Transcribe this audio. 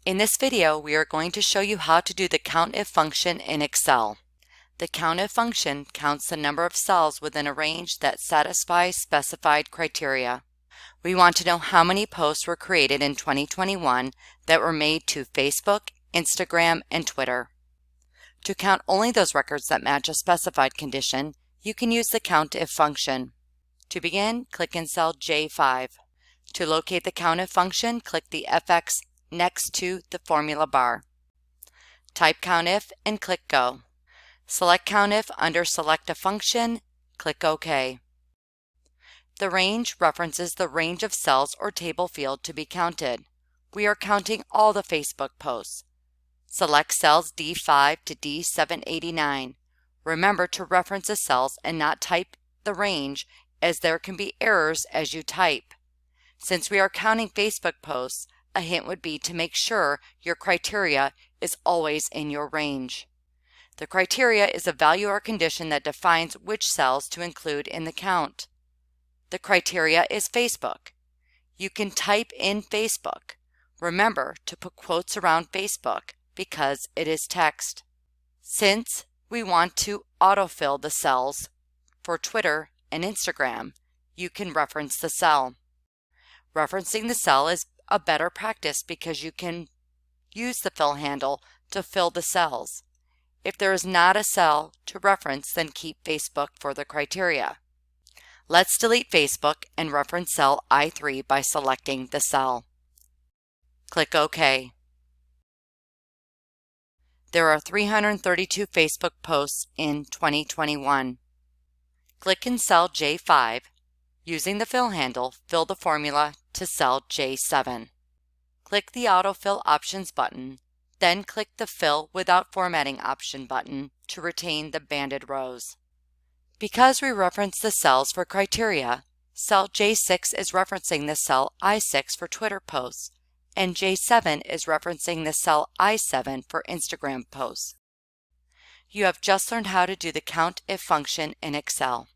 In this video, we are going to show you how to do the COUNTIF function in Excel. The COUNTIF function counts the number of cells within a range that satisfies specified criteria. We want to know how many posts were created in 2021 that were made to Facebook, Instagram, and Twitter. To count only those records that match a specified condition, you can use the COUNTIF function. To begin, click in cell J5. To locate the COUNTIF function, click the FX next to the formula bar. Type COUNTIF and click Go. Select COUNTIF under Select a Function, click OK. The range references the range of cells or table field to be counted. We are counting all the Facebook posts. Select cells D5 to D789. Remember to reference the cells and not type the range, as there can be errors as you type. Since we are counting Facebook posts, a hint would be to make sure your criteria is always in your range. The criteria is a value or condition that defines which cells to include in the count. The criteria is Facebook. You can type in Facebook. Remember to put quotes around Facebook because it is text. Since we want to autofill the cells for Twitter and Instagram, you can reference the cell. Referencing the cell is a better practice because you can use the fill handle to fill the cells. If there is not a cell to reference, then keep Facebook for the criteria. Let's delete Facebook and reference cell I3 by selecting the cell. Click OK. There are 332 Facebook posts in 2021. Click in cell J5. Using the fill handle, fill the formula to cell J7. Click the Autofill Options button, then click the Fill Without Formatting option button to retain the banded rows. Because we reference the cells for criteria, cell J6 is referencing the cell I6 for Twitter posts, and J7 is referencing the cell I7 for Instagram posts. You have just learned how to do the COUNTIF function in Excel.